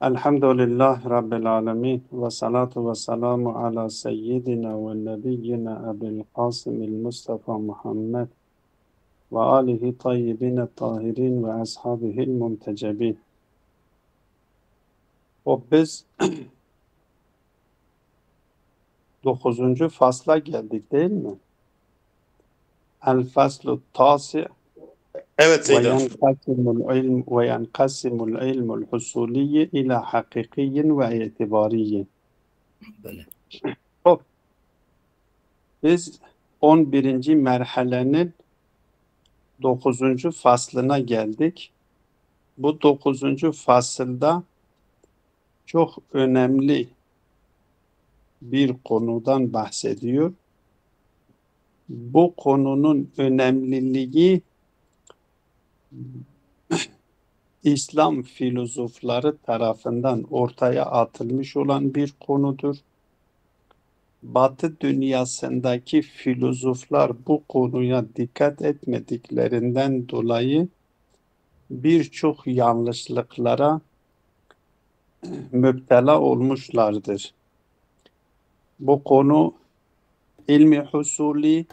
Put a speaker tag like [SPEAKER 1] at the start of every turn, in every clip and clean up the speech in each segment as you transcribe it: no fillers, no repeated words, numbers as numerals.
[SPEAKER 1] Elhamdülillah Rabbil alemin ve salatu ve selamu ala seyyidina ve nebiyyina Ebil Kasımil Mustafa Muhammed ve alihi tayyibine tahirin ve ashabihil muntecebin. Biz 9. fasla geldik değil mi? El faslu tasi
[SPEAKER 2] Evet
[SPEAKER 1] ve
[SPEAKER 2] Seyyid
[SPEAKER 1] yenkasimul ilmul husuliyye ila hakikiyyin ve itibariyyin.
[SPEAKER 2] Böyle.
[SPEAKER 1] Biz 11. merhalenin 9. faslına geldik. Bu 9. fasılda çok önemli bir konudan bahsediyor. Bu konunun önemliliği İslam filozofları tarafından ortaya atılmış olan bir konudur. Batı dünyasındaki filozoflar bu konuya dikkat etmediklerinden dolayı birçok yanlışlıklara müptela olmuşlardır. Bu konu ilmi husuli,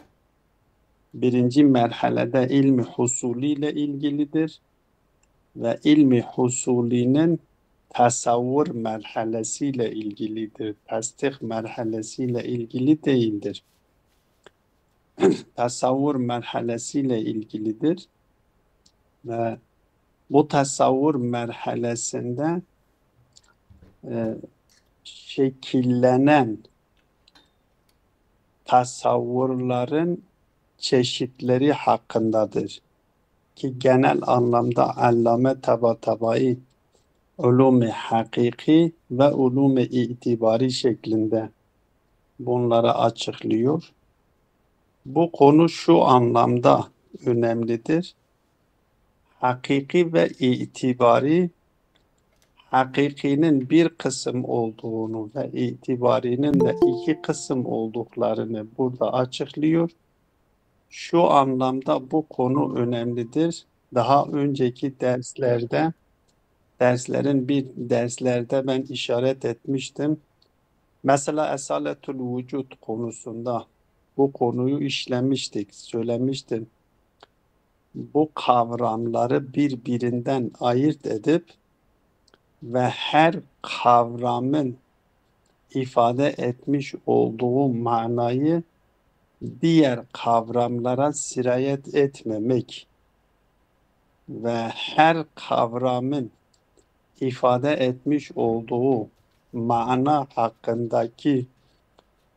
[SPEAKER 1] birinci merhalede ilmi husuli ile ilgilidir ve ilmi husulinin tasavvur merhalesiyle ilgilidir. Tasdik merhalesiyle ilgili değildir. Tasavvur merhalesiyle ilgilidir ve bu tasavvur merhalesinde şekillenen tasavvurların çeşitleri hakkındadır. Ki genel anlamda Allame Tabatabai ulûm-i hakiki ve ulûm-i itibari şeklinde bunları açıklıyor. Bu konu şu anlamda önemlidir. Hakiki ve itibari, hakikinin bir kısım olduğunu ve itibarinin de iki kısım olduklarını burada açıklıyor. Şu anlamda bu konu önemlidir. Daha önceki derslerde ben işaret etmiştim. Mesela esaletül vücut konusunda bu konuyu işlemiştik, söylemiştim. Bu kavramları birbirinden ayırt edip ve her kavramın ifade etmiş olduğu manayı diğer kavramlara sirayet etmemek ve her kavramın ifade etmiş olduğu mana hakkındaki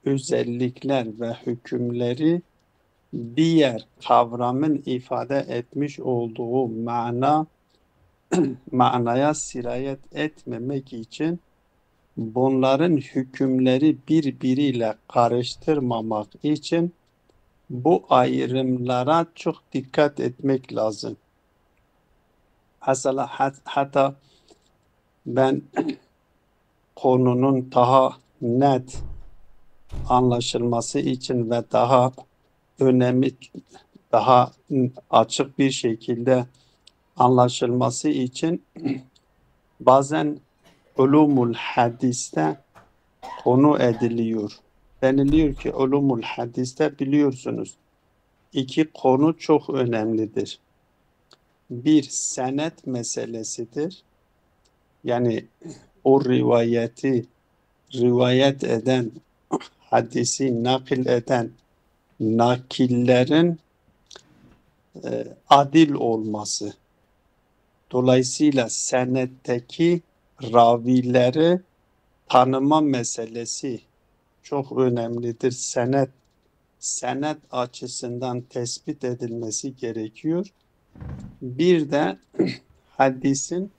[SPEAKER 1] özellikler ve hükümleri diğer kavramın ifade etmiş olduğu manaya sirayet etmemek için bunların hükümleri birbiriyle karıştırmamak için bu ayrımlara çok dikkat etmek lazım. Mesela hatta ben konunun daha net anlaşılması için ve daha açık bir şekilde anlaşılması için bazen ulumul hadiste konu ediliyor. Deniliyor ki ulumul hadiste biliyorsunuz iki konu çok önemlidir. Bir senet meselesidir. Yani o rivayet eden, hadisi nakil eden nakillerin adil olması. Dolayısıyla senetteki ravileri tanıma meselesi çok önemlidir. Senet açısından tespit edilmesi gerekiyor. Bir de hadisin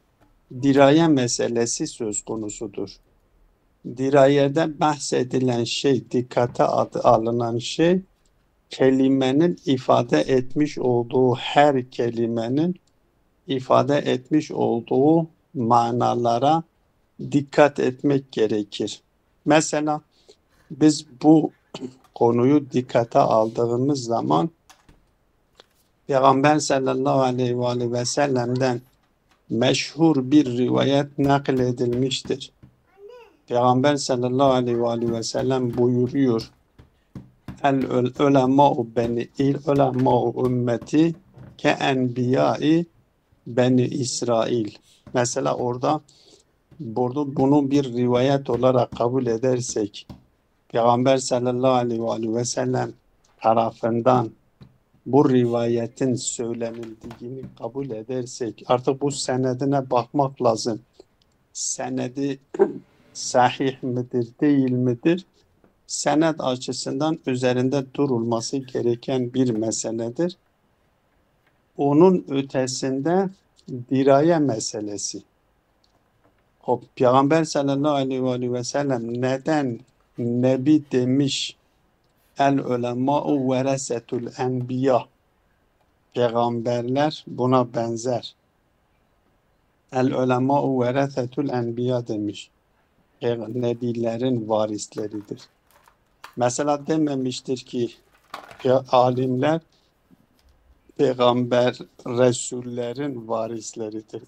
[SPEAKER 1] diraye meselesi söz konusudur. Dirayede bahsedilen şey, dikkate alınan şey, kelimenin ifade etmiş olduğu, her kelimenin ifade etmiş olduğu manalara dikkat etmek gerekir. Mesela biz bu konuyu dikkate aldığımız zaman Peygamber sallallahu aleyhi ve sellem'den meşhur bir rivayet nakledilmiştir. Peygamber sallallahu aleyhi ve sellem buyuruyor. El ulemâ'u beni'il ulemâ'u ümmeti ke enbiyâ'i beni İsrail. Mesela orada bunu bir rivayet olarak kabul edersek, Peygamber sallallahu aleyhi ve sellem tarafından bu rivayetin söylenildiğini kabul edersek, artık bu senedine bakmak lazım. Senedi sahih midir, değil midir? Senet açısından üzerinde durulması gereken bir meseledir. Onun ötesinde diraye meselesi. Peygamber sallallahu aleyhi ve sellem neden Nebi demiş el ulemâ'u veresetul enbiya, peygamberler buna benzer. El ulemâ'u veresetul enbiya demiş. Nebilerin varisleridir. Mesela dememiştir ki alimler peygamber, resullerin varisleridir.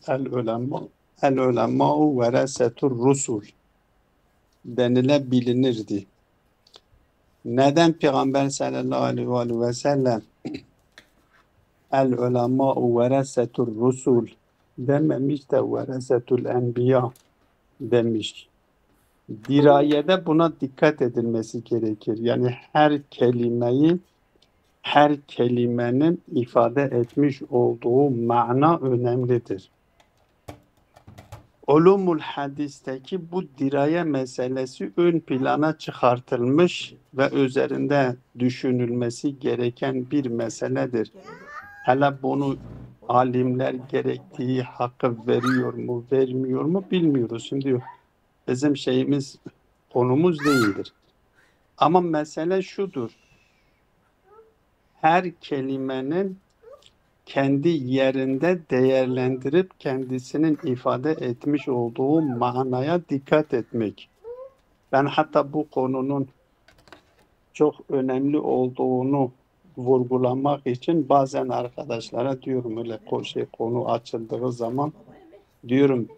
[SPEAKER 1] El ulemâ'u veresetur rusul denilebilinirdi. Neden Peygamber sallallahu aleyhi ve sellem el ulemâ'u veresetur rusul dememiş de veresetul enbiya demiş. Dirayede buna dikkat edilmesi gerekir. Yani her kelimenin ifade etmiş olduğu mana önemlidir. Ulumul hadisteki bu diraye meselesi ön plana çıkartılmış ve üzerinde düşünülmesi gereken bir meseledir. Hele bunu alimler gerektiği hakkı veriyor mu, vermiyor mu bilmiyoruz. Şimdi bizim konumuz değildir. Ama mesele şudur. Her kelimenin kendi yerinde değerlendirip kendisinin ifade etmiş olduğu manaya dikkat etmek. Ben hatta bu konunun çok önemli olduğunu vurgulamak için bazen arkadaşlara diyorum, öyle konu açıldığı zaman diyorum,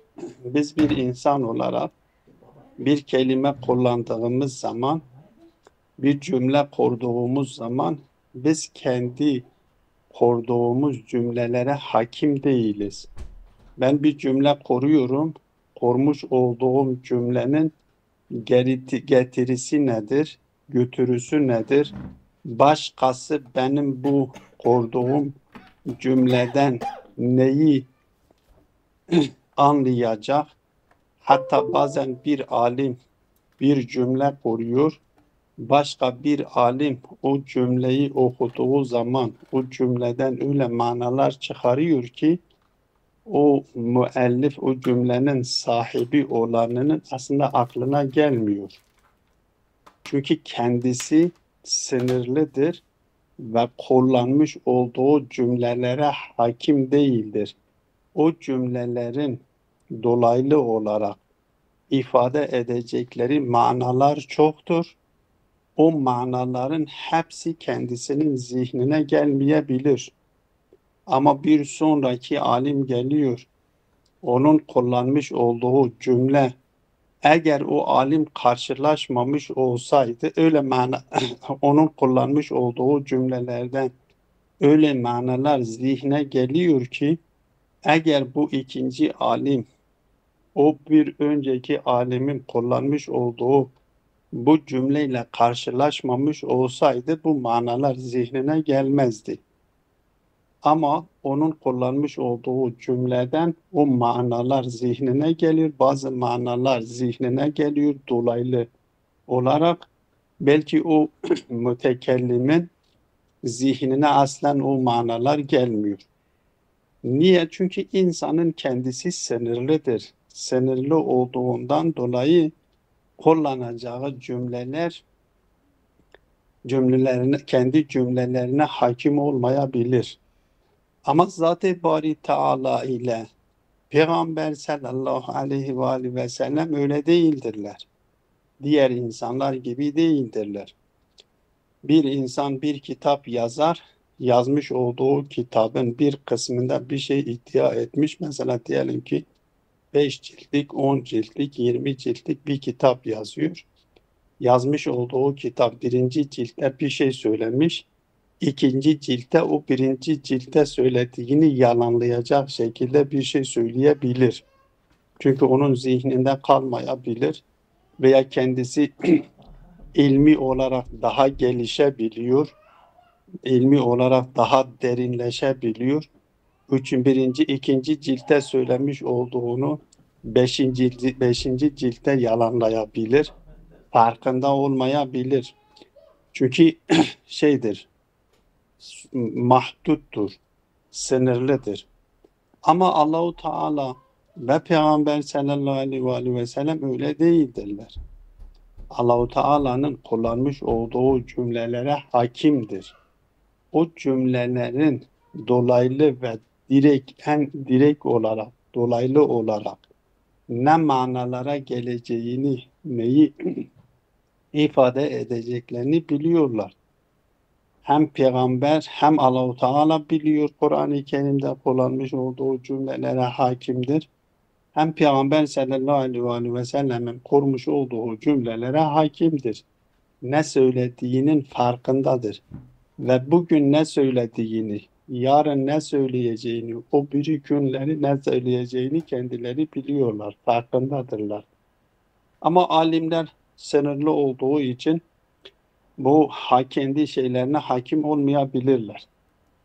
[SPEAKER 1] biz bir insan olarak bir kelime kullandığımız zaman, bir cümle kurduğumuz zaman biz kendi kurduğumuz cümlelere hakim değiliz. Ben bir cümle kuruyorum, kurmuş olduğum cümlenin getirisi nedir, götürüsü nedir? Başkası benim bu kurduğum cümleden neyi anlayacak? Hatta bazen bir alim bir cümle kuruyor, başka bir alim o cümleyi okuduğu zaman o cümleden öyle manalar çıkarıyor ki o müellif, o cümlenin sahibi olanının aslında aklına gelmiyor. Çünkü kendisi sınırlıdır ve kullanmış olduğu cümlelere hakim değildir. O cümlelerin dolaylı olarak ifade edecekleri manalar çoktur. O manaların hepsi kendisinin zihnine gelmeyebilir. Ama bir sonraki alim geliyor. Onun kullanmış olduğu cümle, eğer o alim karşılaşmamış olsaydı onun kullanmış olduğu cümlelerden öyle manalar zihne geliyor ki, eğer bu ikinci alim o bir önceki alimin kullanmış olduğu bu cümleyle karşılaşmamış olsaydı bu manalar zihnine gelmezdi. Ama onun kullanmış olduğu cümleden o manalar zihnine gelir. Bazı manalar zihnine geliyor dolaylı olarak. Belki o mütekellimin zihnine aslen o manalar gelmiyor. Niye? Çünkü insanın kendisi sınırlıdır. Sınırlı olduğundan dolayı kullanacağı kendi cümlelerine hakim olmayabilir. Ama Zat-ı Bari Teala ile Peygamber sallallahu aleyhi ve sellem öyle değildirler. Diğer insanlar gibi değildirler. Bir insan bir kitap yazar, yazmış olduğu kitabın bir kısmında bir şey iddia etmiş. Mesela diyelim ki 5 ciltlik, 10 ciltlik, 20 ciltlik bir kitap yazıyor. Yazmış olduğu kitap birinci ciltte bir şey söylemiş. İkinci ciltte o birinci ciltte söylediğini yalanlayacak şekilde bir şey söyleyebilir. Çünkü onun zihninde kalmayabilir veya kendisi ilmi olarak daha gelişebiliyor, ilmi olarak daha derinleşebiliyor. Birinci, ikinci ciltte söylemiş olduğunu beşinci ciltte yalanlayabilir, farkında olmayabilir. Çünkü şeydir, mahduttur, sınırlıdır. Ama Allahu Teala ve Peygamber sallallahu aleyhi ve sellem öyle değildirler. Allahu Teala'nın kullanmış olduğu cümlelere hakimdir. O cümlelerin dolaylı ve direkt olarak, dolaylı olarak ne manalara geleceğini, neyi ifade edeceklerini biliyorlar. Hem peygamber hem Allahu Teala biliyor, Kur'an-ı Kerim'de kullanmış olduğu cümlelere hakimdir. Hem peygamber sallallahu aleyhi ve sellemin kurmuş olduğu cümlelere hakimdir. Ne söylediğinin farkındadır. Ve bugün ne söylediğini, yarın ne söyleyeceğini, o biri günleri ne söyleyeceğini kendileri biliyorlar, farkındadırlar. Ama alimler sınırlı olduğu için bu kendi şeylerine hakim olmayabilirler.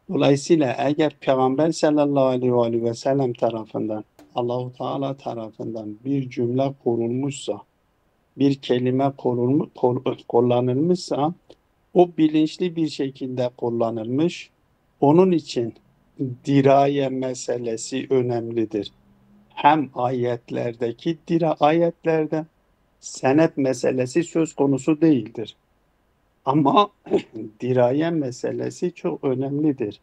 [SPEAKER 1] Dolayısıyla eğer Peygamber sallallahu aleyhi ve sellem tarafından, Allahu Teala tarafından bir cümle kurulmuşsa, bir kelime kullanılmışsa, o bilinçli bir şekilde kullanılmış. Onun için diraye meselesi önemlidir. Hem ayetlerdeki ayetlerde senet meselesi söz konusu değildir. Ama diraye meselesi çok önemlidir.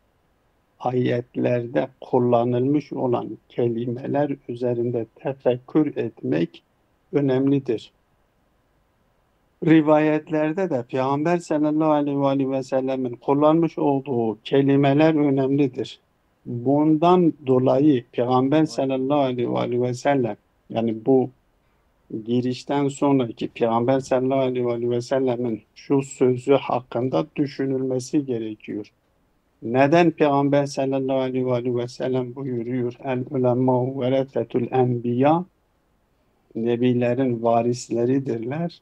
[SPEAKER 1] Ayetlerde kullanılmış olan kelimeler üzerinde tefekkür etmek önemlidir. Rivayetlerde de Peygamber sallallahu aleyhi ve sellemin kullanmış olduğu kelimeler önemlidir. Bundan dolayı Peygamber sallallahu aleyhi ve sellem, yani bu girişten sonraki Peygamber sallallahu aleyhi ve sellemin şu sözü hakkında düşünülmesi gerekiyor. Neden Peygamber sallallahu aleyhi ve sellem buyuruyor? El ulema veresetul enbiya, nebilerin varisleridirler.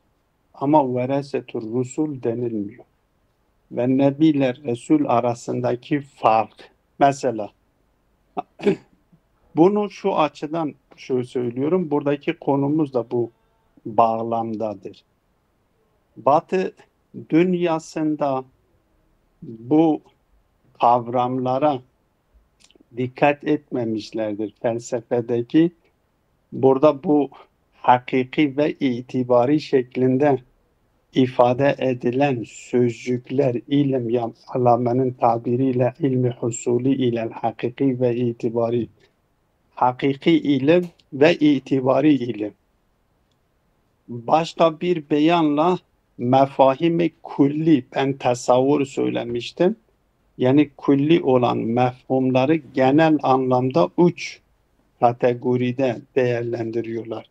[SPEAKER 1] Ama veresetur rusul denilmiyor. Ve nebiler resul arasındaki fark. Mesela bunu şu açıdan söylüyorum. Buradaki konumuz da bu bağlamdadır. Batı dünyasında bu kavramlara dikkat etmemişlerdir. Felsefedeki burada bu hakiki ve itibari şeklinde ifade edilen sözcükler ilim alamenin tabiriyle ilmi husuli ile hakiki ve itibari, hakiki ilim ve itibari ilim. Başka bir beyanla mefahimi kulli, ben tasavvur söylemiştim. Yani kulli olan mefhumları genel anlamda üç kategoride değerlendiriyorlar.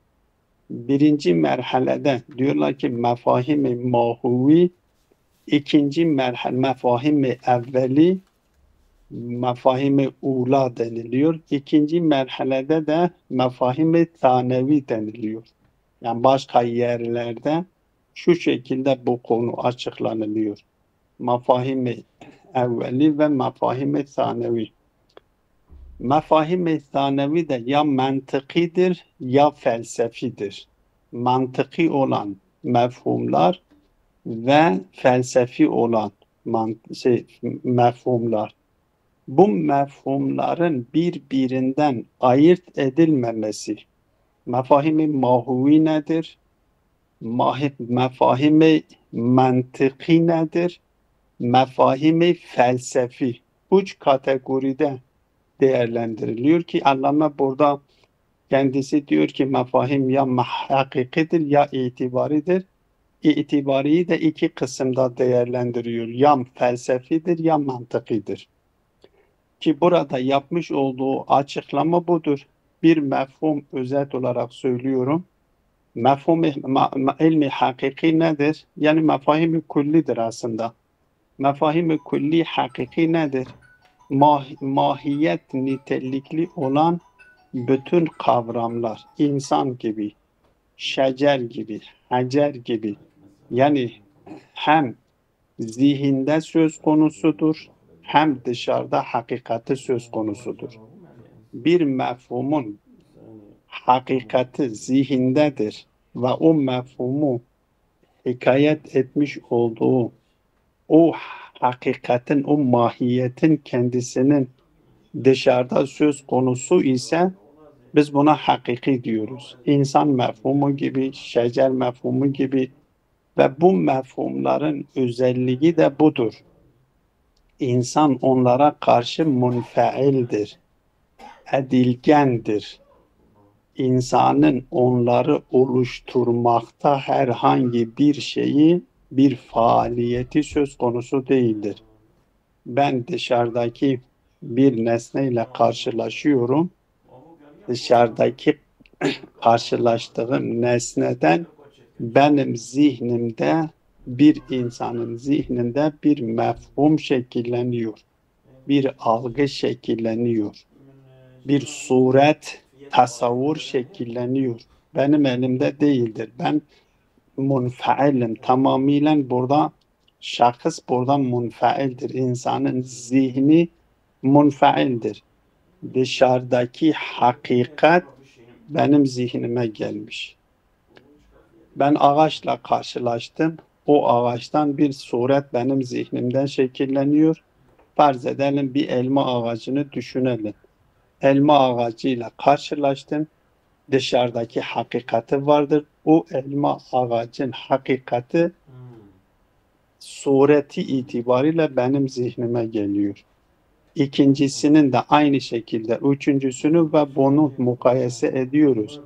[SPEAKER 1] Birinci merhalede diyorlar ki mefahim-i mahuvi, ikinci merhale mefahim-i evveli, mefahim-i ula deniliyor. İkinci merhalede de mefahim-i tanevi deniliyor. Yani başka yerlerde şu şekilde bu konu açıklanılıyor. Mefahim-i evveli ve mefahim-i tanevi. Mefahim-i tanevi de ya mantıkidir ya felsefidir. Mantıki olan mefhumlar ve felsefi olan mefhumlar. Bu mefhumların birbirinden ayırt edilmemesi. Mefahim-i mahuvi nedir? Mefahim-i mantıki nedir? Mefahim-i felsefi. Üç kategoride değerlendiriliyor ki Allame burada kendisi diyor ki mefahim ya hakikidir ya itibaridir. itibariyle de iki kısımda değerlendiriyor. Ya felsefidir ya mantıkidir. Ki burada yapmış olduğu açıklama budur. Bir mefhum, özet olarak söylüyorum. Mefhum ilmi hakiki nedir? Yani mefahim-i küllidir aslında. Mefahim-i külli hakiki nedir? Mahiyet nitelikli olan bütün kavramlar, insan gibi, şecer gibi, hacer gibi, yani hem zihinde söz konusudur, hem dışarıda hakikati söz konusudur. Bir mefhumun hakikati zihindedir ve o mefhumu hikayet etmiş olduğu o hakikatin, o mahiyetin kendisinin dışarıda söz konusu ise biz buna hakiki diyoruz. İnsan mefhumu gibi, şecer mefhumu gibi ve bu mefhumların özelliği de budur. İnsan onlara karşı munfaildir, edilgendir. İnsanın onları oluşturmakta herhangi bir şeyi, bir faaliyeti söz konusu değildir. Ben dışarıdaki bir nesneyle karşılaşıyorum. Dışarıdaki karşılaştığım nesneden benim zihnimde, bir insanın zihninde bir mefhum şekilleniyor. Bir algı şekilleniyor. Bir suret, tasavvur şekilleniyor. Benim elimde değildir. Ben munfailim. Tamamıyla burada şahıs burada munfaildir. İnsanın zihni munfaildir. Dışarıdaki hakikat benim zihnime gelmiş. Ben ağaçla karşılaştım. O ağaçtan bir suret benim zihnimden şekilleniyor. Farz edelim bir elma ağacını düşünelim. Elma ağacıyla karşılaştım. Dışarıdaki hakikati vardır. O elma ağacın hakikati sureti itibariyle benim zihnime geliyor. İkincisinin de aynı şekilde üçüncüsünü ve bunu mukayese ediyoruz.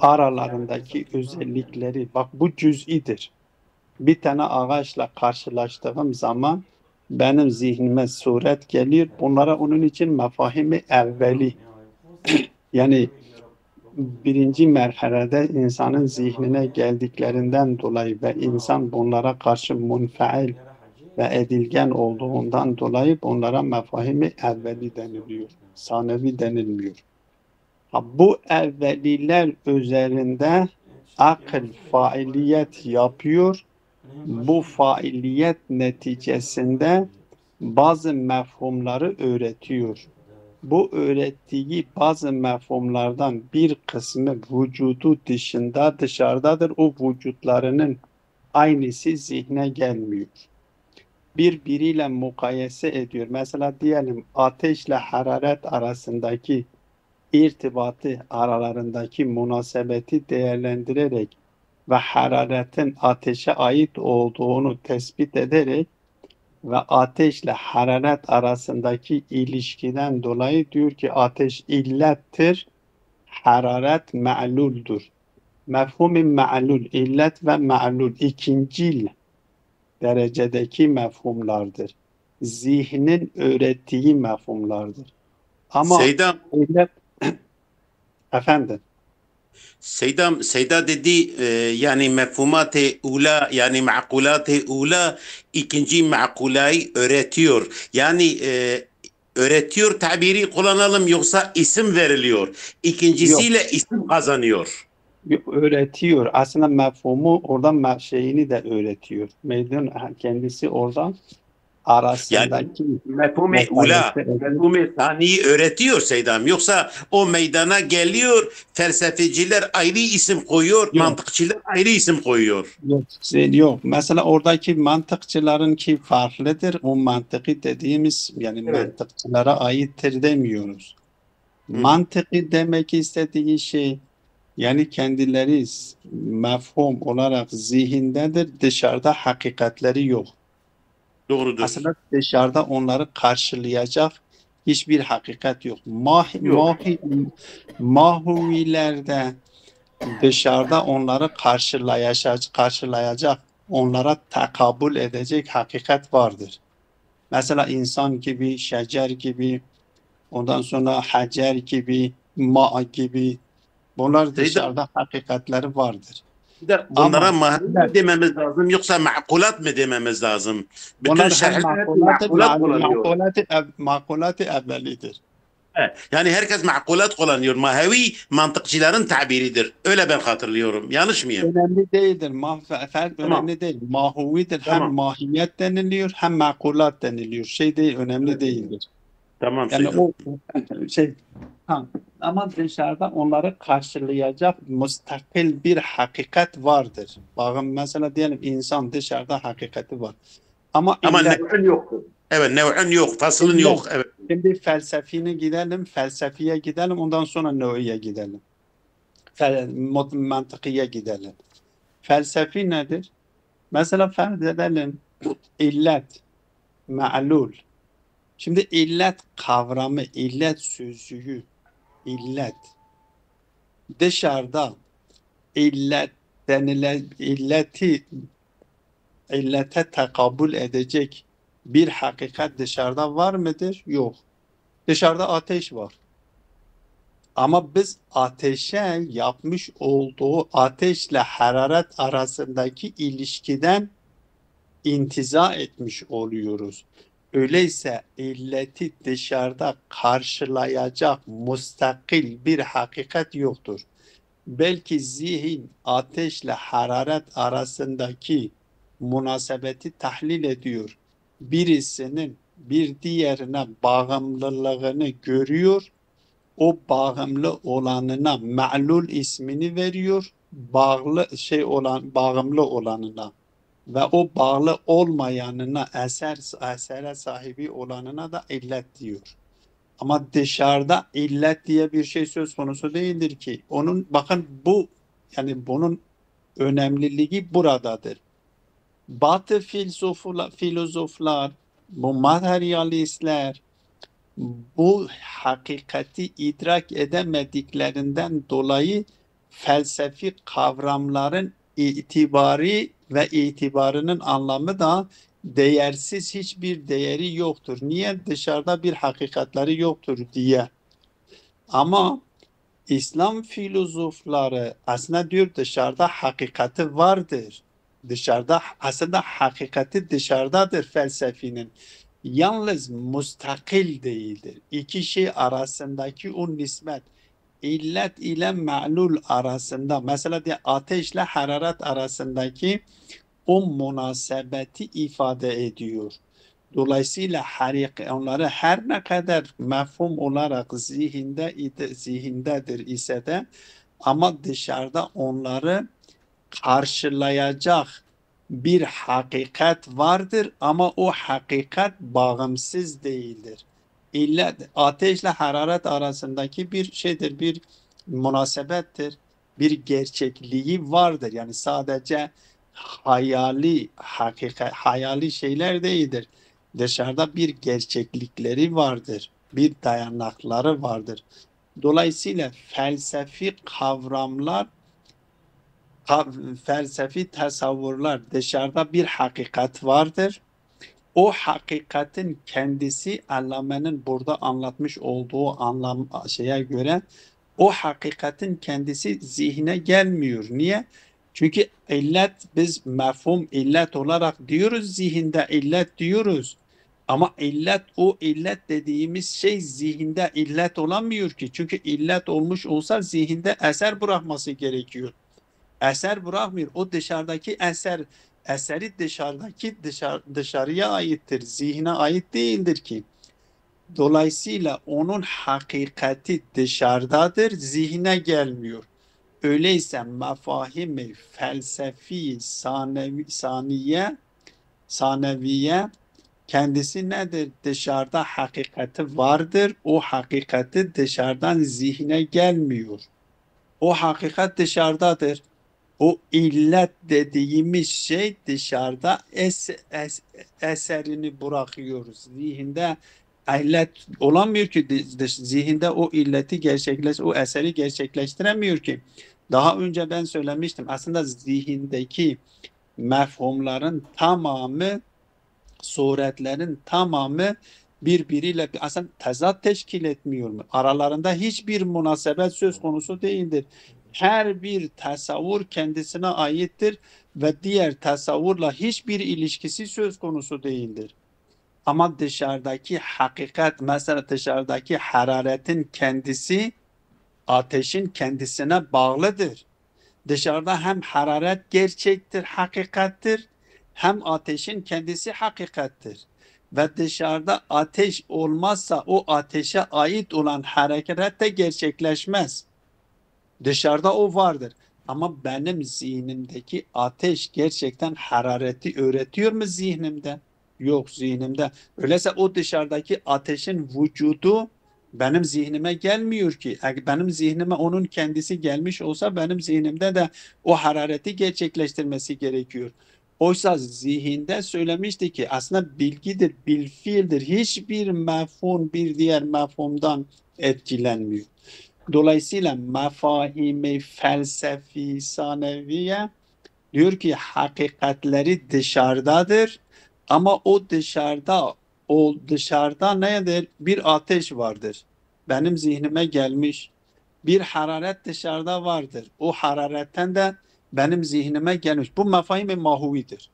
[SPEAKER 1] Aralarındaki özellikleri, bak bu cüz'idir. Bir tane ağaçla karşılaştığım zaman benim zihnime suret gelir. Bunlara onun için mefahimi evveli. Yani birinci merhalede insanın zihnine geldiklerinden dolayı ve insan bunlara karşı munfail ve edilgen olduğundan dolayı onlara mefahimi evveli deniliyor. Sanevi denilmiyor. Bu evveliler üzerinde akıl failiyet yapıyor. Bu failiyet neticesinde bazı mefhumları öğretiyor. Bu öğrettiği bazı mefhumlardan bir kısmı vücudu dışında, dışarıdadır. O vücutlarının aynısı zihne gelmiyor. Birbiriyle mukayese ediyor. Mesela diyelim ateşle hararet arasındaki irtibatı, aralarındaki münasebeti değerlendirerek ve hararetin ateşe ait olduğunu tespit ederek ve ateşle hararet arasındaki ilişkiden dolayı diyor ki ateş illettir, hararet ma'luldur. Mefhum-i ma'lul, illet ve ma'lul ikincil derecedeki mefhumlardır. Zihnin öğrettiği mefhumlardır. Ama
[SPEAKER 2] Seydam,
[SPEAKER 1] illet efendim
[SPEAKER 2] Seyda dedi yani mefhumat-ı ula yani ma'kulat-ı ula ikinci ma'kulayı öğretiyor. Yani öğretiyor tabiri kullanalım yoksa isim veriliyor.
[SPEAKER 1] yok,
[SPEAKER 2] İkincisiyle isim kazanıyor.
[SPEAKER 1] öğretiyor. Aslında mefhumu oradan şeyini de öğretiyor. Meydan kendisi oradan
[SPEAKER 2] Yani
[SPEAKER 1] arasındaki
[SPEAKER 2] mefhum-i ula,
[SPEAKER 1] meselesi.
[SPEAKER 2] mefhum-i saniyi öğretiyor Seydam. Yoksa o meydana geliyor, felsefeciler ayrı isim koyuyor,
[SPEAKER 1] Yok,
[SPEAKER 2] mantıkçılar ayrı isim koyuyor.
[SPEAKER 1] yok. Mesela oradaki mantıkçıların ki farklıdır. O mantıki dediğimiz yani
[SPEAKER 2] Evet.
[SPEAKER 1] mantıkçılara aittir demiyoruz.
[SPEAKER 2] Hı hı.
[SPEAKER 1] Mantıki demek istediği şey yani kendileri mefhum olarak zihindedir. Dışarıda hakikatleri yok.
[SPEAKER 2] Doğrudur.
[SPEAKER 1] Aslında dışarıda onları karşılayacak hiçbir hakikat yok.
[SPEAKER 2] Yok.
[SPEAKER 1] Mahuvilerde dışarıda onları karşılayacak onlara tekabül edecek hakikat vardır. Mesela insan gibi, şecer gibi, ondan sonra hacer gibi, ma gibi, bunlar
[SPEAKER 2] Seyyid
[SPEAKER 1] dışarıda hakikatleri vardır.
[SPEAKER 2] bunlara
[SPEAKER 1] Ama
[SPEAKER 2] mahavi
[SPEAKER 1] evet,
[SPEAKER 2] mi dememiz lazım yoksa makulat mı dememiz lazım? Bütün
[SPEAKER 1] bunlar hem
[SPEAKER 2] şerhler hep
[SPEAKER 1] makulat-ı
[SPEAKER 2] makulat kullanıyor.
[SPEAKER 1] makulat-ı evvelidir.
[SPEAKER 2] Yani herkes makulat kullanıyor. Mahavi mantıkçıların tabiridir. Öyle ben hatırlıyorum. Yanlış mıyım?
[SPEAKER 1] Önemli değildir. Fark
[SPEAKER 2] Tamam.
[SPEAKER 1] önemli değil. Mahuvidir. Hem
[SPEAKER 2] Tamam.
[SPEAKER 1] mahiyet deniliyor hem makulat deniliyor. Şey değil, önemli
[SPEAKER 2] Evet.
[SPEAKER 1] değildir.
[SPEAKER 2] Tamam
[SPEAKER 1] Yani
[SPEAKER 2] Seyyid.
[SPEAKER 1] o şey ha, ama dışarıda onları karşılayacak müstakil bir hakikat vardır. Bakın mesela diyelim insan dışarıda hakikati var. Ama
[SPEAKER 2] Ama
[SPEAKER 1] illet,
[SPEAKER 2] nev'in yoktur. Evet, nev'in yok, faslın
[SPEAKER 1] illet.
[SPEAKER 2] yok. Evet.
[SPEAKER 1] Şimdi felsefine gidelim, felsefiye gidelim, ondan sonra nö'iye gidelim. Mantıkiye gidelim. Felsefi nedir? Mesela farz edelim illet, ma'lul. Şimdi illet kavramı, illet sözcüğü, illet dışarıda illet denilen illete tekabül edecek bir hakikat dışarıda var mıdır? Yok. Dışarıda ateş var. Ama biz ateşe yapmış olduğu ateşle hararet arasındaki ilişkiden intiza etmiş oluyoruz. Öyleyse illeti dışarıda karşılayacak mustakil bir hakikat yoktur. Belki zihin ateşle hararet arasındaki münasebeti tahlil ediyor. Birisinin bir diğerine bağımlılığını görüyor. O bağımlı olanına ma'lul ismini veriyor. Bağımlı olanına ve o bağlı olmayanına esere sahibi olanına da illet diyor. Ama dışarıda illet diye bir şey söz konusu değildir ki. Onun bakın yani bunun önemliliği buradadır. Batı filozoflar, bu materyalistler bu hakikati idrak edemediklerinden dolayı felsefi kavramların itibari ve itibarının anlamı da değersiz, hiçbir değeri yoktur. Niye? Dışarıda bir hakikatleri yoktur diye. Ama İslam filozofları aslında diyor dışarıda hakikati vardır. Dışarıda aslında hakikati dışarıdadır felsefenin. Yalnız mustakil değildir. İki şey arasındaki o nispet illet ile ma'lul arasında mesela diye ateşle hararet arasındaki o münasebeti ifade ediyor. Dolayısıyla onları her ne kadar mefhum olarak zihindedir ise de ama dışarıda onları karşılayacak bir hakikat vardır ama o hakikat bağımsız değildir. Ateşle hararet arasındaki bir şeydir, bir münasebettir, bir gerçekliği vardır. Yani sadece hayali şeyler değildir. Dışarıda bir gerçeklikleri vardır, bir dayanakları vardır. Dolayısıyla felsefi kavramlar felsefi tasavvurlar dışarıda bir hakikat vardır. O hakikatin kendisi Allame'nin burada anlatmış olduğu şeye göre o hakikatin kendisi zihne gelmiyor. Niye? Çünkü biz mefhum illet olarak diyoruz, zihinde illet diyoruz. Ama o illet dediğimiz şey zihinde illet olamıyor ki. Çünkü illet olmuş olsa zihinde eser bırakması gerekiyor. Eser bırakmıyor. O dışarıdaki eseri dışarıya aittir. Zihne ait değildir ki. Dolayısıyla onun hakikati dışarıdadır, zihne gelmiyor. Öyleyse mefahimi felsefi saniye kendisi nedir? Dışarıda hakikati vardır. O hakikati dışarıdan zihne gelmiyor. O hakikat dışarıdadır. O illet dediğimiz şey dışarıda eserini bırakıyoruz. Zihinde illet olamıyor ki zihinde o illeti o eseri gerçekleştiremiyor ki. Daha önce ben söylemiştim. Aslında zihindeki mefhumların tamamı, suretlerin tamamı birbiriyle aslında tezat teşkil etmiyor mu? Aralarında hiçbir münasebet söz konusu değildir. Her bir tasavvur kendisine aittir ve diğer tasavvurla hiçbir ilişkisi söz konusu değildir. Ama dışarıdaki hakikat, mesela dışarıdaki hararetin kendisi ateşin kendisine bağlıdır. Dışarıda hem hararet gerçektir, hakikattir, hem ateşin kendisi hakikattir. Ve dışarıda ateş olmazsa o ateşe ait olan hareket de gerçekleşmez. Dışarıda o vardır. Ama benim zihnimdeki ateş gerçekten harareti öğretiyor mu zihnimde? Yok zihnimde. Öyleyse o dışarıdaki ateşin vücudu benim zihnime gelmiyor ki. Eğer benim zihnime onun kendisi gelmiş olsa benim zihnimde de o harareti gerçekleştirmesi gerekiyor. Oysa zihinde söylemişti ki aslında bilgidir, bilfiildir. Hiçbir mefhum bir diğer mefhumdan etkilenmiyor. Dolayısıyla mefahimi felsefi saneviye diyor ki hakikatleri dışarıdadır ama o dışarıda nedir? Bir ateş vardır. Benim zihnime gelmiş. Bir hararet dışarıda vardır. O hararetten de benim zihnime gelmiş. Bu mefahim-i mahuvidir.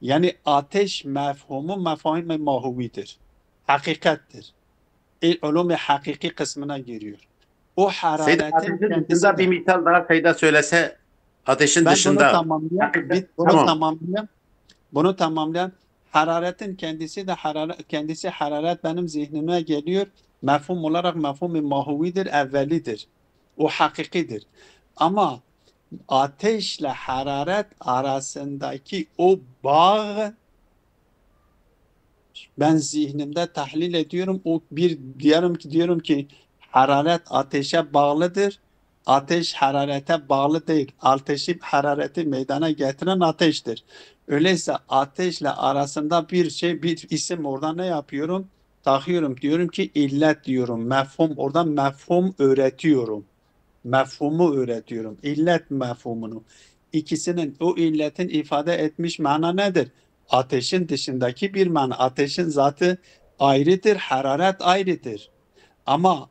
[SPEAKER 1] Yani ateş mefhumu mefahim-i mahuvidir. Hakikattir. Ulum-i hakiki kısmına giriyor. O
[SPEAKER 2] Seyda
[SPEAKER 1] hararetin
[SPEAKER 2] ateşin
[SPEAKER 1] kendisi
[SPEAKER 2] dışında bir
[SPEAKER 1] de.
[SPEAKER 2] misal daha Seyda söylese, ateşin
[SPEAKER 1] Ben bunu
[SPEAKER 2] dışında.
[SPEAKER 1] tamamlayayım.
[SPEAKER 2] Hakikaten,
[SPEAKER 1] Bunu
[SPEAKER 2] tamam.
[SPEAKER 1] tamamlayayım. Bunu tamamlayan hararetin kendisi de kendisi hararet benim zihnime geliyor. Mefhum olarak mefhum-i mahuvidir, evvelidir. O hakikidir. Ama ateşle hararet arasındaki o bağ ben zihnimde tahlil ediyorum. O bir diyorum ki hararet ateşe bağlıdır. Ateş hararete bağlı değil. Ateşi harareti meydana getiren ateştir. Öyleyse ateşle arasında bir isim orada ne yapıyorum? Takıyorum. Diyorum ki illet diyorum. Mefhum oradan mefhum öğretiyorum. Mefhumu öğretiyorum. İllet mefhumunu. İkisinin o illetin ifade etmiş mana nedir? Ateşin dışındaki bir mana. Ateşin zatı ayrıdır, hararet ayrıdır. Ama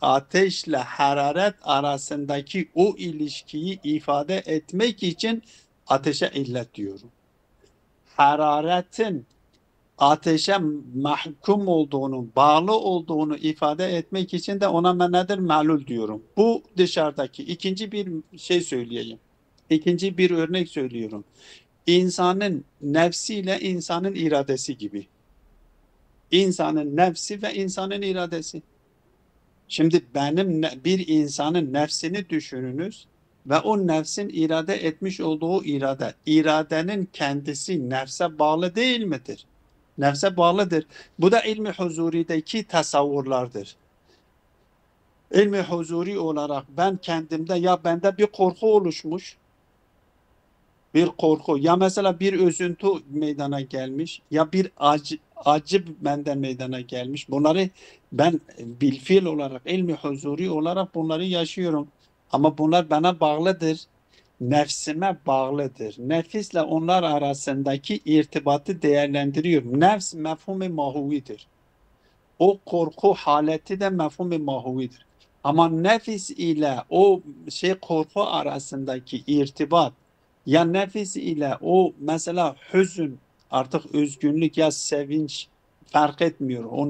[SPEAKER 1] ateşle hararet arasındaki o ilişkiyi ifade etmek için ateşe illet diyorum. Hararetin ateşe mahkum olduğunu, bağlı olduğunu ifade etmek için de ona ben nedir? Melul diyorum. Bu dışarıdaki. İkinci bir şey söyleyeyim. İkinci bir örnek söylüyorum. İnsanın nefsiyle insanın iradesi gibi. İnsanın nefsi ve insanın iradesi. Şimdi bir insanın nefsini düşününüz ve o nefsin irade etmiş olduğu irade. İradenin kendisi nefse bağlı değil midir? Nefse bağlıdır. Bu da ilmi huzurideki tasavvurlardır. İlmi huzuri olarak ben kendimde ya bende bir korku oluşmuş, bir korku ya mesela bir üzüntü meydana gelmiş ya bir acı benden meydana gelmiş. Bunları ben bilfiil olarak, ilmi huzuri olarak bunları yaşıyorum. Ama bunlar bana bağlıdır. Nefsime bağlıdır. Nefisle onlar arasındaki irtibatı değerlendiriyorum. Nefs mefhum-i mahuvidir. O korku haleti de mefhum-i mahuvidir. Ama nefis ile o korku arasındaki irtibat ya nefis ile o mesela hüzün artık üzgünlük ya sevinç fark etmiyor.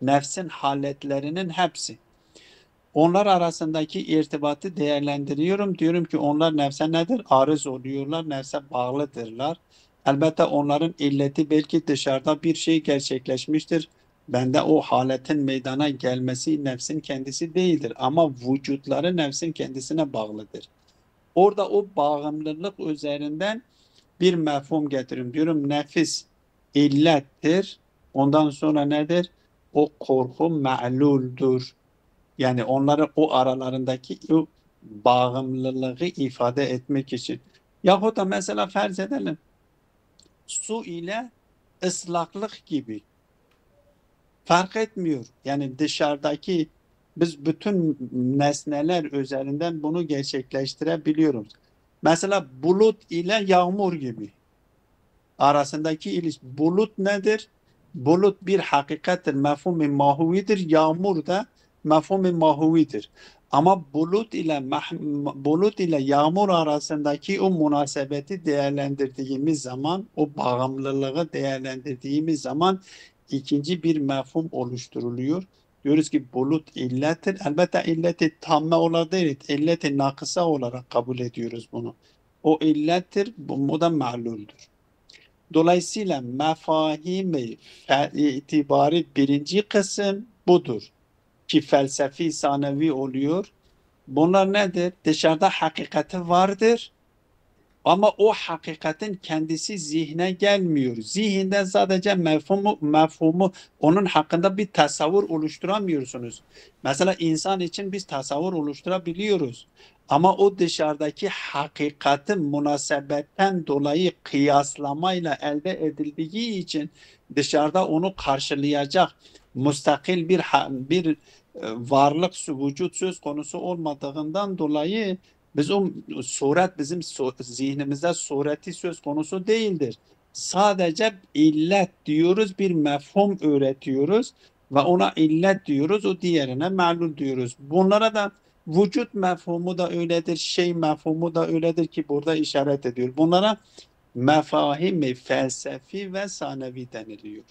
[SPEAKER 1] Nefsin haletlerinin hepsi. Onlar arasındaki irtibatı değerlendiriyorum. Diyorum ki onlar nefse nedir? Arız oluyorlar, nefse bağlıdırlar. Elbette onların illeti belki dışarıda bir şey gerçekleşmiştir. Bende o haletin meydana gelmesi nefsin kendisi değildir. Ama vücutları nefsin kendisine bağlıdır. Orada o bağımlılık üzerinden bir mefhum getiriyorum. Diyorum nefis illettir. Ondan sonra nedir? O korku ma'luldur. Yani onları o aralarındaki o bağımlılığı ifade etmek için. Yahut da mesela farz edelim su ile ıslaklık gibi fark etmiyor. Yani biz bütün nesneler üzerinden bunu gerçekleştirebiliyoruz. Mesela bulut ile yağmur gibi arasındaki ilişki. Bulut nedir? Bulut bir hakikattir, mefhum-i mahuvidir. Yağmur da mefhum-i mahuvidir. Ama bulut ile yağmur arasındaki o münasebeti değerlendirdiğimiz zaman, o bağımlılığı değerlendirdiğimiz zaman ikinci bir mefhum oluşturuluyor. Diyoruz ki bulut illettir. Elbette illeti tamme olarak değil, illeti nakısa olarak kabul ediyoruz bunu. O illettir, bu da ma'luldür. Dolayısıyla mefahimi itibari birinci kısım budur ki felsefi sanavi oluyor. Bunlar nedir? Dışarıda hakikati vardır ama o hakikatin kendisi zihne gelmiyor. Zihinde sadece mefhumu onun hakkında bir tasavvur oluşturamıyorsunuz. Mesela insan için biz tasavvur oluşturabiliyoruz. Ama o dışarıdaki hakikatin münasebetten dolayı kıyaslamayla elde edildiği için dışarıda onu karşılayacak müstakil bir varlık, vücut söz konusu olmadığından dolayı biz o suret bizim zihnimizde sureti söz konusu değildir. Sadece illet diyoruz, bir mefhum öğretiyoruz ve ona illet diyoruz, o diğerine melul diyoruz. Bunlara da vücut mefhumu da öyledir, şey mefhumu da öyledir ki burada işaret ediyor. Bunlara mefahim felsefi ve sanevi deniliyor.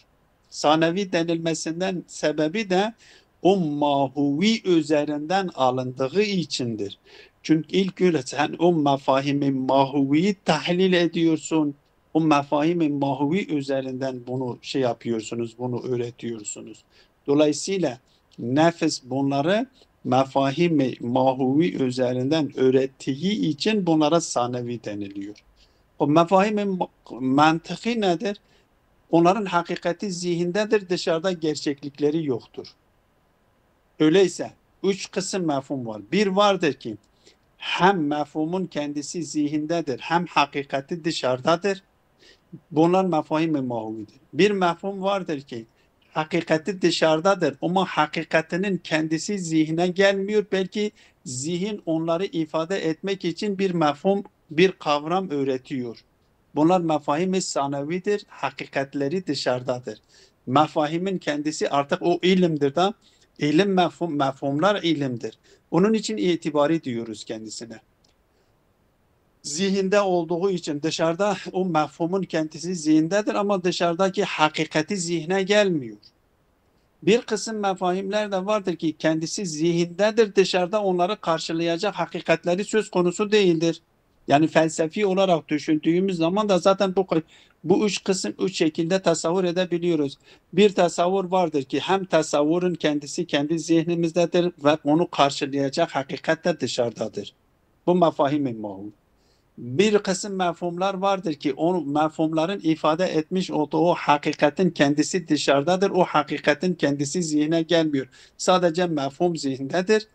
[SPEAKER 1] Sanevi denilmesinden sebebi de o mahuvi üzerinden alındığı içindir. Çünkü ilk önce sen o mefahimi mahuviyi tahlil ediyorsun. O mefahimi mahuvi üzerinden bunu şey yapıyorsunuz, bunu öğretiyorsunuz. Dolayısıyla nefis bunları mefahimi mahuvi üzerinden öğrettiği için bunlara sanevi deniliyor. O mefahimi mantıki nedir? Onların hakikati zihindedir, dışarıda gerçeklikleri yoktur. Öyleyse üç kısım mefhum var. Bir vardır ki hem mefhumun kendisi zihindedir, hem hakikati dışarıdadır. Bunlar mefahim-i mahuvidir. Bir mefhum vardır ki hakikati dışarıdadır ama hakikatinin kendisi zihne gelmiyor. Belki zihin onları ifade etmek için bir mefhum, bir kavram öğretiyor. Bunlar mefahim-i sanavidir, hakikatleri dışarıdadır. Mefahimin kendisi artık o ilimdir da, mefhumlar ilimdir. Onun için itibari diyoruz kendisine. Zihinde olduğu için dışarıda o mefhumun kendisi zihindedir ama dışarıdaki hakikati zihne gelmiyor. Bir kısım mefahimler de vardır ki kendisi zihindedir, dışarıda onları karşılayacak hakikatleri söz konusu değildir. Yani felsefi olarak düşündüğümüz zaman da zaten bu üç kısım üç şekilde tasavvur edebiliyoruz. Bir tasavvur vardır ki hem tasavvurun kendisi kendi zihnimizdedir ve onu karşılayacak hakikat de dışarıdadır. Bu mefahim-i mahum. Bir kısım mefhumlar vardır ki o mefhumların ifade etmiş olduğu hakikatin kendisi dışarıdadır. O hakikatin kendisi zihne gelmiyor. Sadece mefhum zihindedir.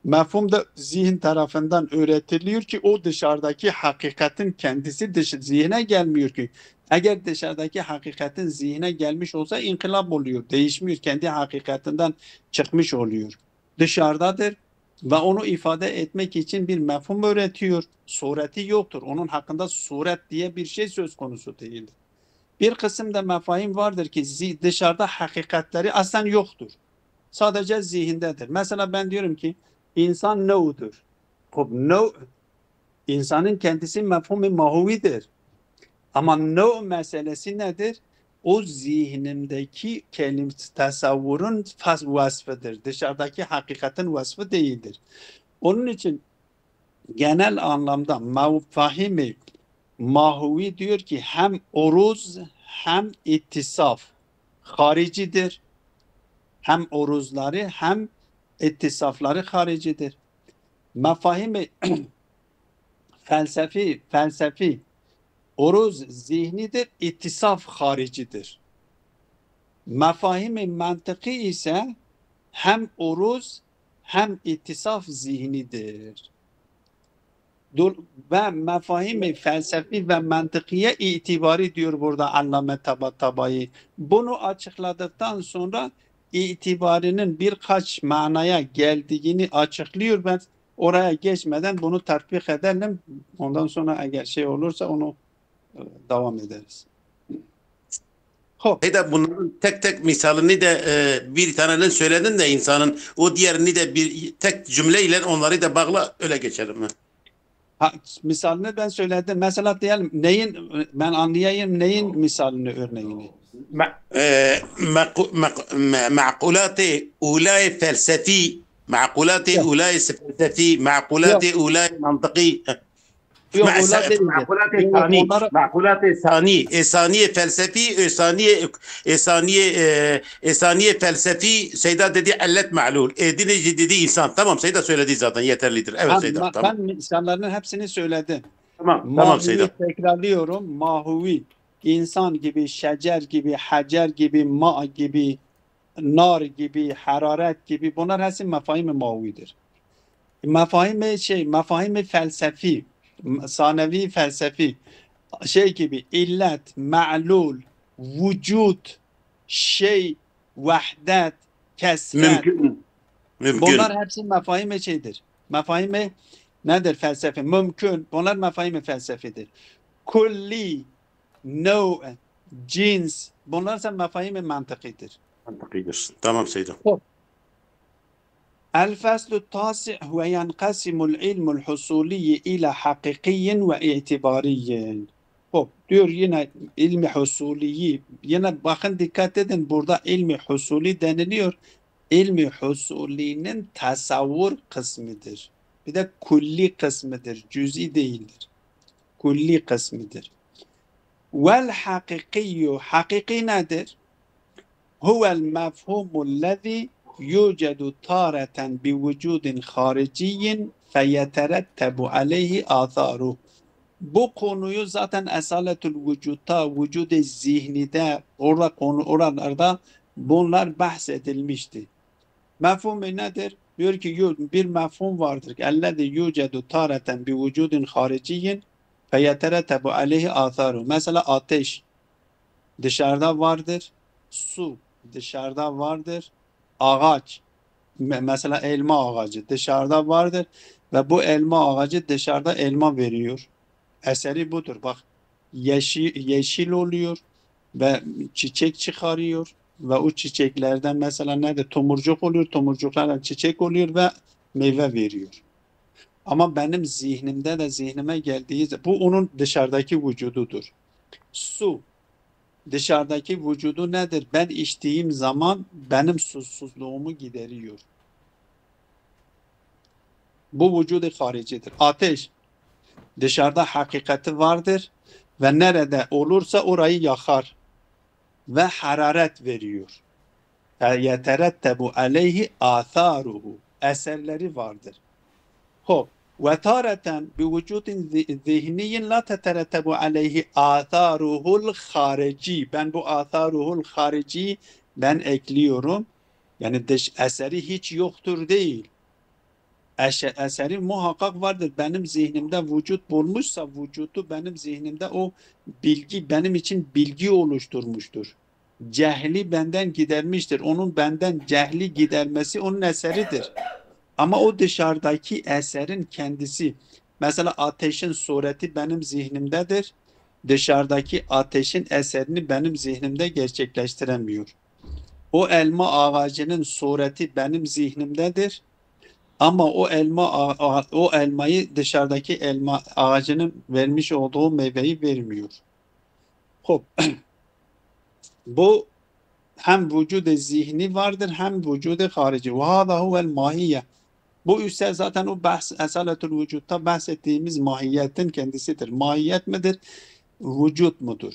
[SPEAKER 1] Mefhum da zihin tarafından öğretiliyor ki o dışarıdaki hakikatin kendisi zihne gelmiyor ki. Eğer dışarıdaki hakikatin zihne gelmiş olsa inkılap oluyor, değişmiyor, kendi hakikatinden çıkmış oluyor. Dışarıdadır ve onu ifade etmek için bir mefhum öğretiyor. Sureti yoktur. Onun hakkında suret diye bir şey söz konusu değildir. Bir kısım da mefahim vardır ki dışarıda hakikatleri aslen yoktur. Sadece zihindedir. Mesela ben diyorum ki insan nev'dur. Nev, insanın kendisi mefhum-i mahuvidir. Ama nev meselesi nedir? O zihnimdeki tasavvurun vasfıdır. Dışarıdaki hakikatin vasfı değildir. Onun için genel anlamda mefahim-i mahuvi diyor ki hem oruz hem ittisaf haricidir. Hem oruzları hem ittisafları haricidir. Mefahim-i felsefi oruz zihnidir, ittisaf haricidir. Mefahim-i mantıki ise hem oruz hem ittisaf zihnidir. Ve mefahim-i felsefi ve mantıkiye itibari diyor burada Allame Tabatabai. Bunu açıkladıktan sonra itibarının birkaç manaya geldiğini açıklıyor. Ben Oraya geçmeden bunu tatbik edelim. Ondan sonra eğer şey olursa onu devam ederiz. Hop.
[SPEAKER 2] Hayda bunların tek tek misalini de bir tanenin söyledin de insanın o diğerini de bir tek cümleyle onları da bağla öyle geçelim.
[SPEAKER 1] Misalini ben söyledim. Mesela diyelim neyin, ben anlayayım neyin misalini, örneğini.
[SPEAKER 2] معقولات أولاي فلسفي معقولات
[SPEAKER 1] Yok.
[SPEAKER 2] أولاي فلسفي معقولات
[SPEAKER 1] Yok.
[SPEAKER 2] أولاي منطقي
[SPEAKER 1] Yok öyle değildir.
[SPEAKER 2] معقولات
[SPEAKER 1] Yok,
[SPEAKER 2] ثاني
[SPEAKER 1] onları
[SPEAKER 2] معقولات ثانية فلسفي ثانية felsefi Seyda dedi illet ma'lul. Dinleyici dedi insan. Tamam Seyda söyledi zaten yeterlidir. Evet Seyda tamam.
[SPEAKER 1] ben misallerin hepsini söyledim.
[SPEAKER 2] Tamam Seyda.
[SPEAKER 1] Tekrarlıyorum. Mahuvi, insan gibi, şecer gibi, hacer gibi, ma gibi, nar gibi, hararet gibi, bunlar hepsi mefahim-i mahuvidir. Mefahim-i felsefi, sanevi felsefi, şey gibi, illet, ma'lul, vücut, şey, vahdet, kesret,
[SPEAKER 2] Mümkün.
[SPEAKER 1] bunlar hepsi mefahim-i şeydir. Mefahim-i nedir felsefe? Mümkün. Bunlar mefahim-i felsefedir. Kulli, no, cins, bunlar ise mefahim-i mantıkidir.
[SPEAKER 2] Mantıklıdır. Tamam Seyda.
[SPEAKER 1] الفصل التاسع هو ينقسم العلم الحصولي إلى حقيقي واعتباري. Hop diyor yine ilmi husuliyi, yine bakın dikkat edin, burada ilmi husuli deniliyor. İlmi husulinin tasavvur kısmıdır. Bir de kulli kısmıdır. Cüzi değildir. Kulli kısmıdır. Vel hakikiyyu, hakiki nedir? Huvel mefhumullezî yucedu târeten bi vücudin hariciyyin feyeterettebu aleyhi âthâruh. Bu konuyu zaten esaletül vücutta, vücud-i zihnide, oralarda bunlar bahsedilmişti. Mefhum nedir? Diyor ki bir mefhum vardır. Ellezî yucedu târeten bi vücudin hariciyyin feyeterettebu aleyhi âthâruh. Mesela ateş dışarıda vardır. Su dışarıda vardır. Ağaç, mesela elma ağacı dışarıda vardır ve bu elma ağacı dışarıda elma veriyor. Eseri budur. Bak, yeşil oluyor ve çiçek çıkarıyor ve o çiçeklerden mesela nedir? Tomurcuk oluyor. Tomurcuklardan çiçek oluyor ve meyve veriyor. Ama benim zihnimde de zihnime geldiği, bu onun dışarıdaki vücududur. Su dışarıdaki vücudu nedir? Ben içtiğim zaman benim susuzluğumu gideriyor. Bu vücudu haricidir. Ateş dışarıda hakikati vardır ve nerede olursa orayı yakar ve hararet veriyor. Yeterettebu aleyhi atharuhu. Eserleri vardır. Hop. Ve tareten bi vücudin zihniyin la teterettebu aleyhi atharuhul harici. Ben bu atharuhul harici ben ekliyorum. Yani eseri hiç yoktur değil. Eseri muhakkak vardır. Benim zihnimde vücut bulmuşsa vücutu benim zihnimde o bilgi benim için bilgi oluşturmuştur. Cehli benden gidermiştir. Onun benden cehli gidermesi onun eseridir. Ama o dışarıdaki eserin kendisi. Mesela ateşin sureti benim zihnimdedir. Dışarıdaki ateşin eserini benim zihnimde gerçekleştiremiyor. O elma ağacının sureti benim zihnimdedir. Ama o elmayı dışarıdaki elma ağacının vermiş olduğu meyveyi vermiyor. Hop. Bu hem vücudu zihni vardır hem vücudu harici. Ve hâzâ huvel mahiyye. Bu ise zaten o esaletül vücutta bahsettiğimiz mahiyetin kendisidir. Mahiyet midir? Vücut mudur?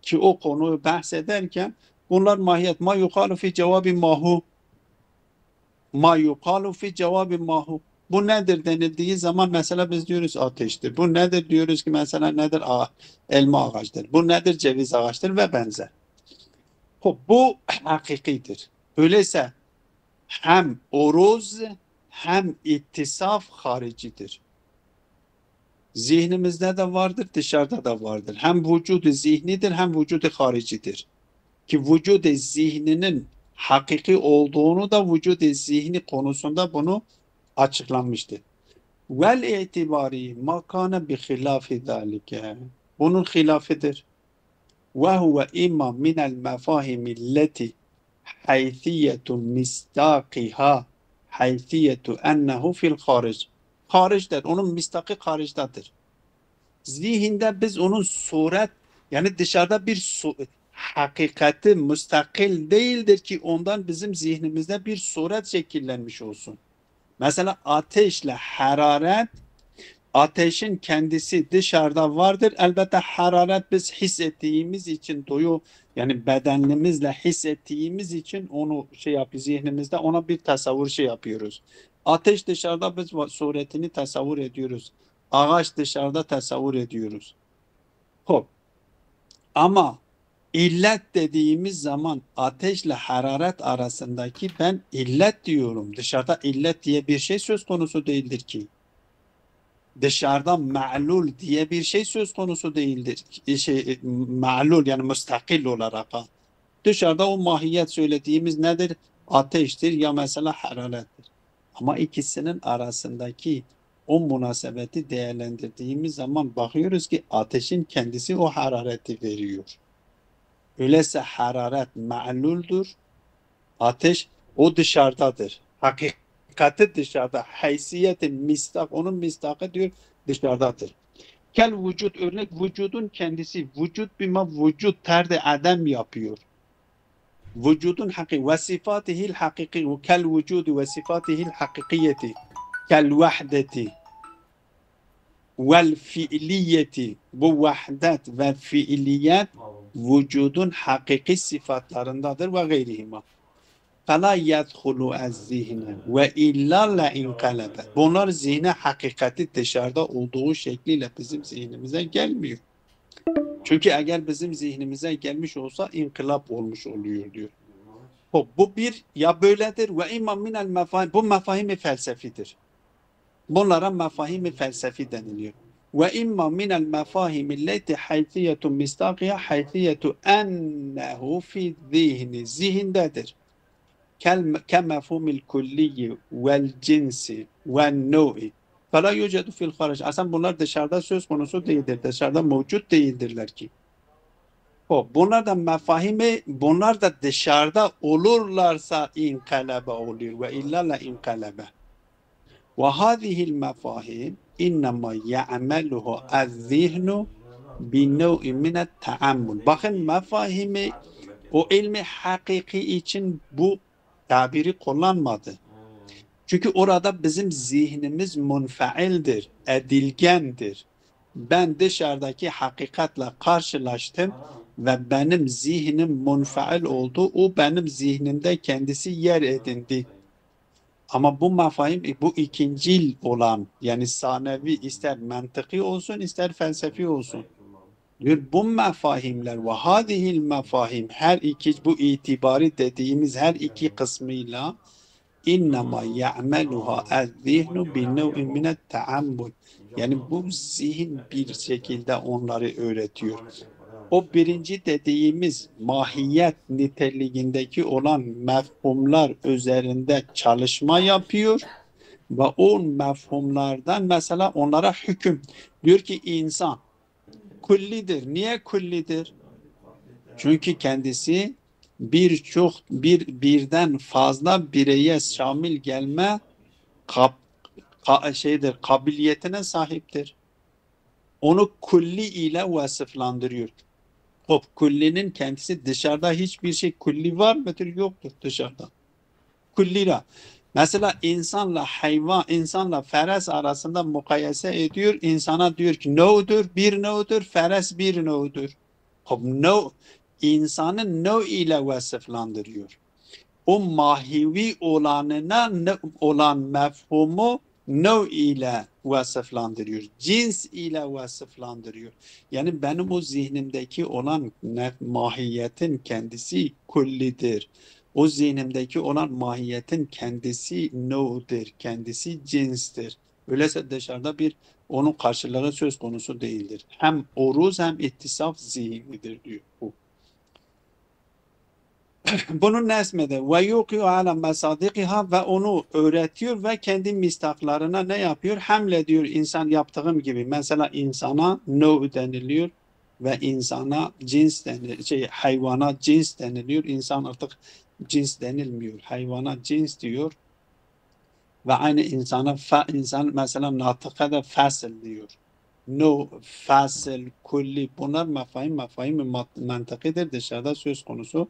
[SPEAKER 1] Ki o konuyu bahsederken bunlar mahiyet. Ma yukalu fi cevabi mahu. Ma yukalu fi cevabi mahu. Bu nedir denildiği zaman mesela biz diyoruz ateştir. Bu nedir diyoruz ki mesela nedir? Elma ağaçtır. Bu nedir? Ceviz ağaçtır ve benzer. Bu hakikidir. Öyleyse hem oruz hem ittisaf haricidir. Zihnimizde de vardır, dışarıda da vardır. Hem vücudu zihnidir hem vücudu haricidir. Ki vücudu zihninin hakiki olduğunu da vücudu zihni konusunda bunu açıklanmıştır. Vel itibari makane bi hilafi zalike. Bunun hilafıdır. Ve huve imma minel mefahimilleti haysiyetu mistakiha haysiyetu ennehu fil haric. Haricdir. Onun mistakı haricdadır. Zihinde biz onun suret, yani dışarıda bir hakikati müstakil değildir ki ondan bizim zihnimizde bir suret şekillenmiş olsun. Mesela ateşle hararet, ateşin kendisi dışarıda vardır. Elbette hararet biz hissettiğimiz için, duyu yani bedenimizle hissettiğimiz için onu zihnimizde ona bir tasavvur yapıyoruz. Ateş dışarıda biz suretini tasavvur ediyoruz. Ağaç dışarıda tasavvur ediyoruz. Hop. Ama illet dediğimiz zaman ateşle hararet arasındaki ben illet diyorum. Dışarıda illet diye bir şey söz konusu değildir ki. Dışarıda ma'lul diye bir şey söz konusu değildir. Ma'lul yani müstakil olarak. Dışarıda o mahiyet söylediğimiz nedir? Ateştir ya mesela hararettir. Ama ikisinin arasındaki o münasebeti değerlendirdiğimiz zaman bakıyoruz ki ateşin kendisi o harareti veriyor. Öyleyse hararet ma'luldur. Ateş o dışarıdadır. Hakikati dışarıda. Haysiyeti mistak, onun mistakı diyor dışarıdadır. Kel vücut örnek vücudun kendisi. Vücut bima vücut terde adem yapıyor. Vücudun hakiki ve sifatihil hakiki ve kel vücudu ve sifatihil hakikiyeti kel vahdeti vel fiiliyeti bu vahdet ve fiiliyet vücudun hakiki sıfatlarındadır ve gayrihima. فَلَا يَدْخُلُ الزِّهْنَ وَاِلَّا لَاِنْقَلَبَ. Bunlar zihne hakikati dışarıda olduğu şekliyle bizim zihnimize gelmiyor. Çünkü eğer bizim zihnimize gelmiş olsa inkılap olmuş oluyor diyor. Bu bir ya böyledir ve imma minel mefahim. Bu mefahim-i felsefidir. Bunlara mefahim-i felsefi deniliyor. Ve imma minel mefahimilleti haysiyetu mistakiye haysiyetu ennehu fi zihni. Zihindedir. Kemefhumil kulliyi vel cinsi vel nu'i. Fela yucedu fil haric. Aslında bunlar dışarıda söz konusu değildir. Dışarıda mevcut değildirler ki. Bunlar da mefahimi, bunlar da dışarıda olurlarsa inkalebe oluyor. Ve illa la inkalebe. Ve hâzihil mefahim innema ya'meluhu az-zihnu bi nev'in minet taammül. Bakın mefahimi o ilmi hakiki için bu tabiri kullanmadı. Çünkü orada bizim zihnimiz munfaildir, edilgendir. Ben dışarıdaki hakikatle karşılaştım ve benim zihnim munfail oldu. O benim zihnimde kendisi yer edindi. Ama bu mefahim bu ikincil olan yani sanevi ister mantıki olsun ister felsefi olsun. Diyor bu mefahimler ve hadihil mefahim her iki bu itibari dediğimiz her iki kısmıyla innema ya'meluha ez-zihnu bi nev'in minet taammül. Yani bu zihin bir şekilde onları öğretiyor. O birinci dediğimiz mahiyet niteliğindeki olan mefhumlar üzerinde çalışma yapıyor ve o mefhumlardan mesela onlara hüküm diyor ki insan kullidir. Niye kullidir? Çünkü kendisi birden fazla bireye şamil gelme kabiliyetine sahiptir. Onu kulli ile vasıflandırıyor. O kullinin kendisi dışarıda hiçbir şey kulli var mıdır? Yoktur dışarıda. Kullira. Mesela insanla hayvan, insanla feres arasında mukayese ediyor. İnsana diyor ki no'dur, bir no'dur, feres bir no'dur. No, insanın no ile vasıflandırıyor. O mahivi olanına olan mefhumu no ile vasıflandırıyor. Cins ile vasıflandırıyor. Yani benim o zihnimdeki olan mahiyetin kendisi kullidir. O zihnimdeki olan mahiyetin kendisi no'dur. Kendisi cinstir. Öyleyse dışarıda bir onun karşılığı söz konusu değildir. Hem oruz hem ittisaf zihnidir diyor bu. Bunu nesmede ve yuqiu ala mesadikiha ve onu öğretiyor ve kendi mistaklarına ne yapıyor? Hamlediyor insan yaptığım gibi. Mesela insana no deniliyor ve insana cins deniliyor. Hayvana cins deniliyor. İnsan artık cins denilmiyor. Hayvana cins diyor ve aynı insana insan mesela natıka da fasıl diyor. No, fasıl, kulli bunlar mefahim mantıkidir. Dışarıda söz konusu,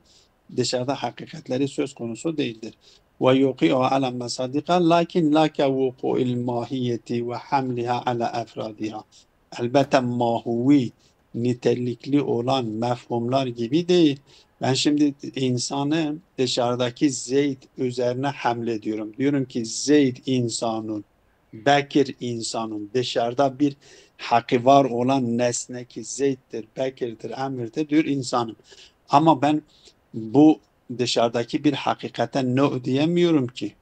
[SPEAKER 1] dışarıda hakikatleri söz konusu değildir. Ve yuqi'u ala mesadika lakin la ke vuku'il mahiyeti ve hamliha ala efradiha. Elbette mahuvi, nitelikli olan mefhumlar gibi değil. Ben şimdi insanı dışarıdaki Zeyd üzerine hamlediyorum. Diyorum ki Zeyd insanın, Bekir insanın. Dışarıda bir hakkı var olan nesne ki Zeyd'dir, Bekir'dir, Emir'dir diyor insanım. Ama ben bu dışarıdaki bir hakikate no diyemiyorum ki.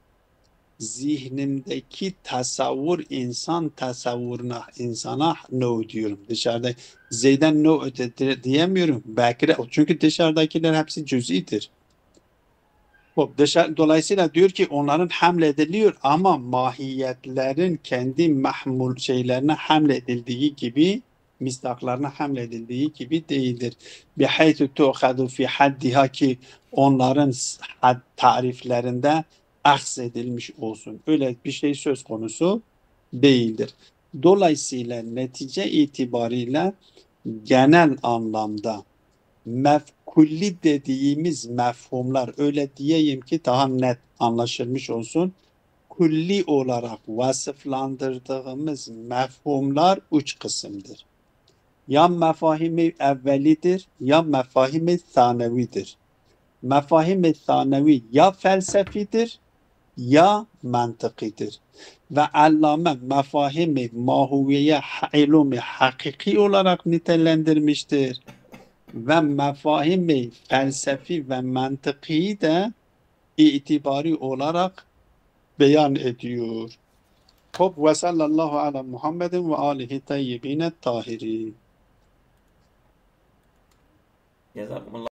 [SPEAKER 1] Zihnimdeki tasavvur insan tasavvuruna, insana no diyorum. Dışarıda Zeyd'den no diyemiyorum. Bekir'e, çünkü dışarıdakiler hepsi cüz'idir. Dolayısıyla diyor ki onların hamlediliyor ama mahiyetlerin kendi mahmul şeylerine hamledildiği gibi, misdaklarına hamledildiği gibi değildir. Bihaytü tu'khadu fi haddiha ki onların tariflerinde aksedilmiş olsun. Öyle bir şey söz konusu değildir. Dolayısıyla netice itibariyle genel anlamda mefkulli dediğimiz mefhumlar, öyle diyeyim ki daha net anlaşılmış olsun. Kulli olarak vasıflandırdığımız mefhumlar üç kısımdır. Ya mefahimi evvelidir ya mefahimi thanevidir. Mefahimi thanevi ya felsefidir ya mantıkidir. Ve Allame mefahimi mahuviyye ilumi hakiki olarak nitelendirmiştir. Ve mefahimi felsefi ve mantıki de itibari olarak beyan ediyor. Hop ve sallallahu ala Muhammedin ve alihi tayyibine tahirin.
[SPEAKER 3] Jazakumullah.